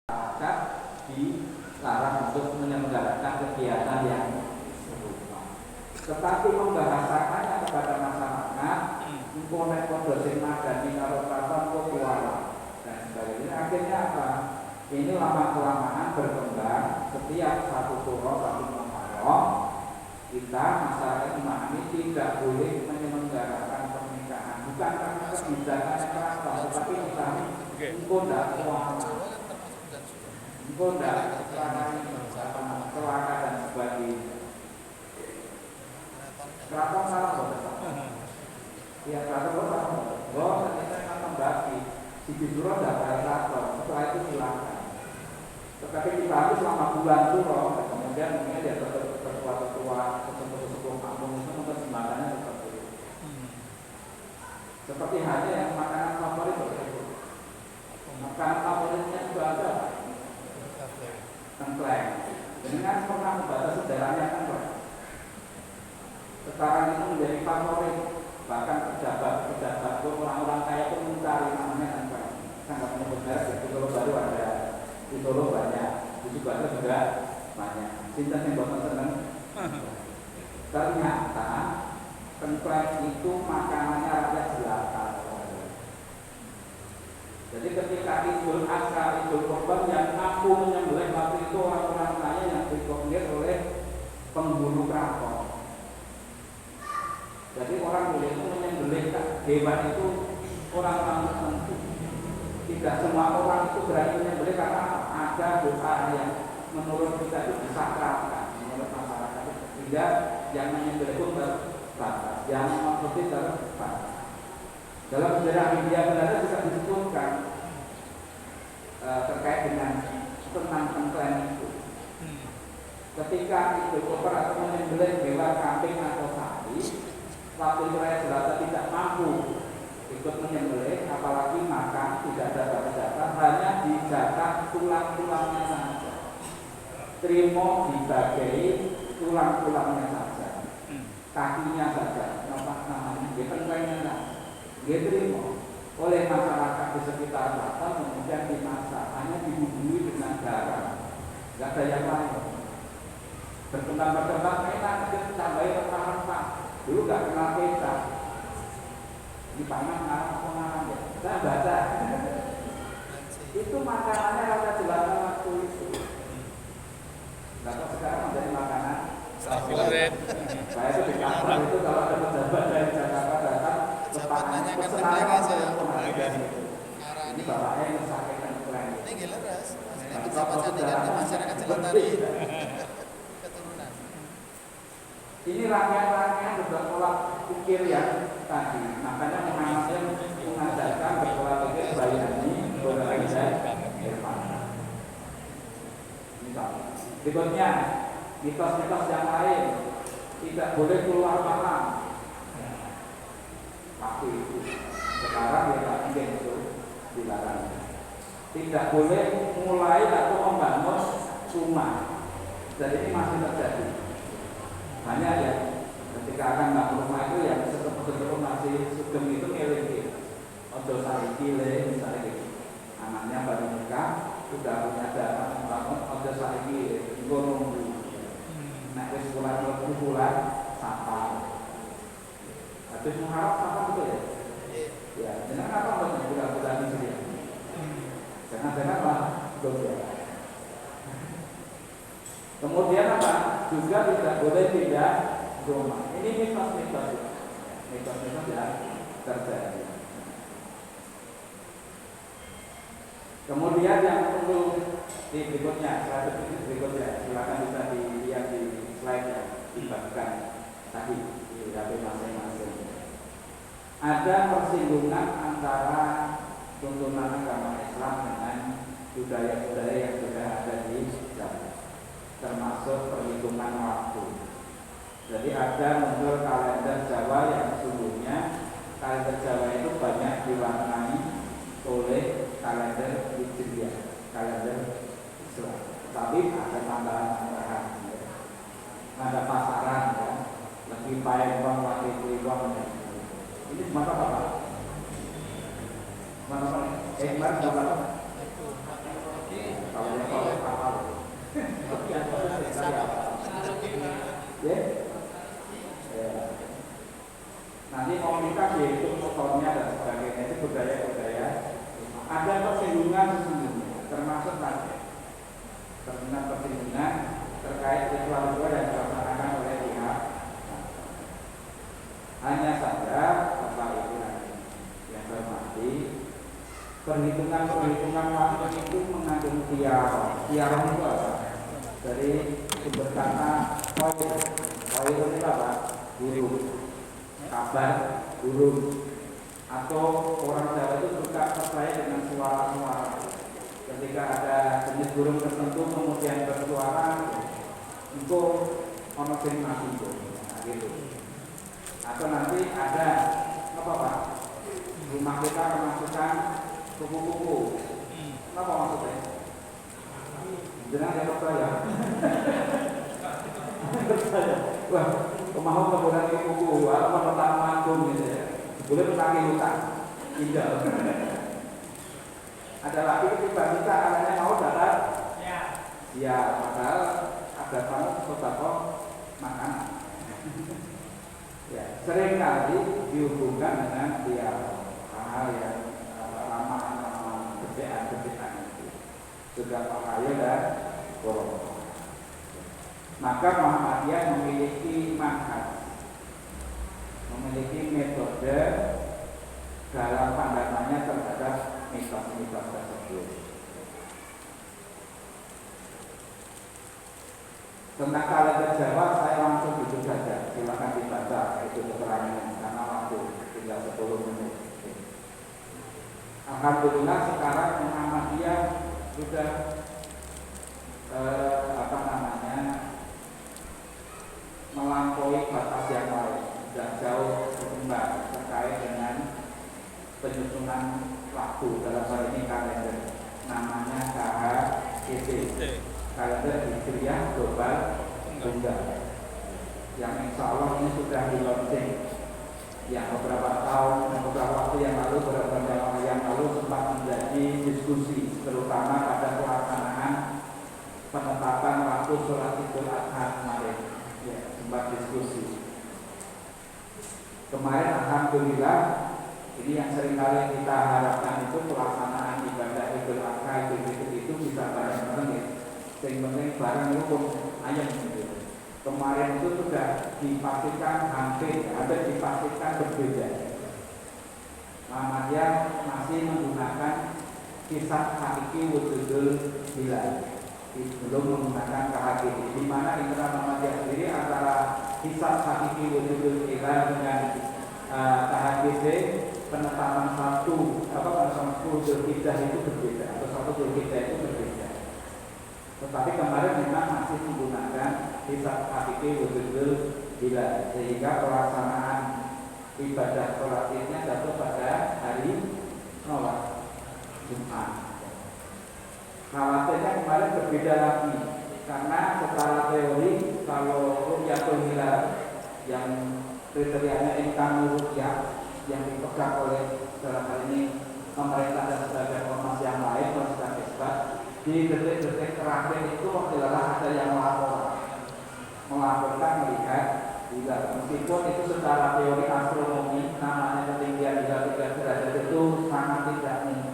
masyarakat dilarang untuk menyelenggarakan kegiatan yang serupa. Tetapi membahasakannya kepada masyarakat, komponen dosen madani karo keraton kuala dan sebagainya. Akhirnya apa? Ini lama-kelamaan berkembang. Setiap satu suro, satu muharram, kita masyarakat memahami tidak boleh menyelenggarakan pernikahan. Bukan karena kebijakan keraton, tetapi misalnya tidak celaka dan sebagainya. Keraton salah ya keraton salah ternyata membagi si Suro dapat keraton, setelah itu silakan. Tetapi kita harus selama bulan Suro, kemudian mungkin dia ketua-ketua sesepuh kampung itu mempersembahkannya seperti itu. Seperti halnya yang makanan favorit itu. Makanan favoritnya juga ada tengkleng. Dengan pernah membaca sejarahnya tengkleng. Sekarang itu menjadi favorit, bahkan pejabat orang-orang kaya pun mencari namanya tengkleng. Sangat menyebut merek di Solo baru ada, di Solo banyak, di Subang juga banyak. Sinten yang boten seneng. Ternyata tengkleng itu makanannya rakyat jelata. Jadi ketika Idul Adha, Idul Kurban yang mampu menyembelih waktu itu orang-orang kaya yang dikonfir oleh penghulu keraton. Jadi orang boleh itu menyembelih hewan itu orang-orang tertentu. Tidak semua orang itu berani menyembelih karena ada doa yang menurut kita itu disakralkan menurut masyarakat. Sehingga yang menyembelih pun terbatas, yang mengikuti terbatas. Dalam sejarah India Belanda juga disebutkan terkait dengan tentang tengkleng itu. Ketika itu atau menyembelih hewan kambing atau sapi, waktu itu rakyat jelata tidak mampu ikut menyembelih, apalagi makan, tidak ada jatah, hanya dijatah tulang-tulangnya saja. Terima dibagai tulang-tulangnya saja, kakinya saja, namanya tengklengnya saja. Dia terima oleh masyarakat di sekitar Batam, kemudian dimasak, hanya dibumbui dengan garam, nggak ada yang lain. Berkembang enak, dia tambahin rempah-rempah. Dulu nggak kenal kecap, dipangan ngarang ya. Saya baca itu makanannya rasa jelata waktu itu. Lalu sekarang menjadi makanan favorit. Saya itu di kantor itu kalau ada pejabat dari Jakarta datang, pesanannya kan ini bapaknya yang menyampaikan keren. Ini geleras, ini pejabat cantikan masyarakat Jelatari keturunan. Ini rakyat-rakyat berpola pikir yang tadi, makanya Muhammadiyah mengajarkan berpola pikir Bayani, Borani dan Irfan. Berikutnya, mitos-mitos yang lain tidak boleh keluar malam. Waktu itu, sekarang ya tak mungkin itu dilarang. Tidak boleh mulai atau membangun rumah. Jadi ini masih terjadi. Banyak ya, ketika akan bangun rumah itu yang setelah masih sugeng itu ngeling. Ojo saiki le, misalnya gitu. Anaknya baru nikah, sudah punya dana membangun, ojo saiki nunggu. Nah, wis bulan sapa. Habis mengharap apa betul ya? Ya, jangan apa bulan-bulan ini ya. Jangan apa? Betul ya. Kemudian apa? Juga tidak boleh pindah rumah. Ini mitos-mitos ya. Mitos-mitos yang terjadi. Kemudian yang perlu di berikutnya, silakan bisa dilihat di slide yang dibagikan tadi di HP masing-masing. Ada persinggungan antara tuntunan agama Islam dengan budaya-budaya yang sudah ada di Jawa, termasuk perhitungan waktu. Jadi ada muncul kalender Jawa yang sesungguhnya kalender Jawa itu banyak diwarnai oleh kalender Hijriah, kalender Islam. Tapi ada tambahan-tambahan, ada pasaran, ya. Lebih baik uang, wakil uang. Ini semata apa? Mana? Kemarin berapa? persinggungan terkait ritual-ritual yang dilaksanakan oleh pihak. Hanya saja Bapak Ibu yang saya hormati, perhitungan waktu itu mengandung tiarah. Tiarah itu apa? Dari sumber kata koir. Koir itu apa? Burung. Kabar burung. Atau orang Jawa itu suka percaya dengan suara-suara. Ketika ada jenis burung tertentu kemudian bersuara, itu ono sing mati itu. Nah, gitu. Atau nanti ada apa Pak? Rumah kita memasukkan kupu-kupu. Apa maksudnya? Jangan yang percaya. Wah, kemauan kemudian kupu-kupu, atau pertama agung gitu ya. Boleh petani hutan, tidak. Ada lagi ketika kita anaknya mau datang, ya, padahal ada tamu sodako makanan. Ya, sering kali dihubungkan dengan dia hal yang ramah kebiasaan itu sudah bahaya dan bohong. Maka Muhammadiyah memiliki manhaj, memiliki metode dalam pandangannya terhadap mitos-mitos tersebut. Tentang kalender Jawa saya langsung jujur saja, silakan dibaca itu keterangannya karena waktu tinggal 10 menit. Alhamdulillah sekarang Muhammadiyah sudah melampaui batas yang lain dan jauh berkembang terkait dengan penyusunan waktu dalam hal ini kalender, namanya KHGT, kalender Hijriah Global Tunggal, yang insya Allah ini sudah di launching. Yang beberapa waktu yang lalu, beberapa tahun yang lalu sempat menjadi diskusi, terutama pada pelaksanaan penetapan waktu sholat Idul Adha kemarin. Ya, sempat diskusi. Kemarin alhamdulillah ini yang seringkali kita harapkan itu pelaksanaan ibadah Idul Adha itu bisa bareng-bareng ya. Yang penting bareng itu pun ayam gitu. Kemarin itu sudah dipastikan hampir dipastikan berbeda. Muhammadiyah masih menggunakan kisah hakiki wujudul hilal, belum menggunakan KHGT, di mana internal Muhammadiyah sendiri antara kisah hakiki wujudul hilal dengan KHGT penetapan penetapan 10 Dzulhijjah itu berbeda, atau 1 Dzulhijjah itu berbeda. Tetapi kemarin memang masih menggunakan kisah hakiki wujudul hilal, sehingga pelaksanaan ibadah sholat Idnya jatuh pada hari Jumat. Khawatirnya kemarin berbeda lagi, karena secara teori kalau rukyatul hilal yang kriterianya income rukyah yang dipegang oleh dalam hal ini pemerintah dan sebagian ormas yang lain, ormas dan isbat, di detik-detik terakhir itu adalah ada yang melaporkan melihat hilal. Meskipun itu secara teori astronomi namanya ketinggian hilal 3 derajat itu sangat tidak mungkin.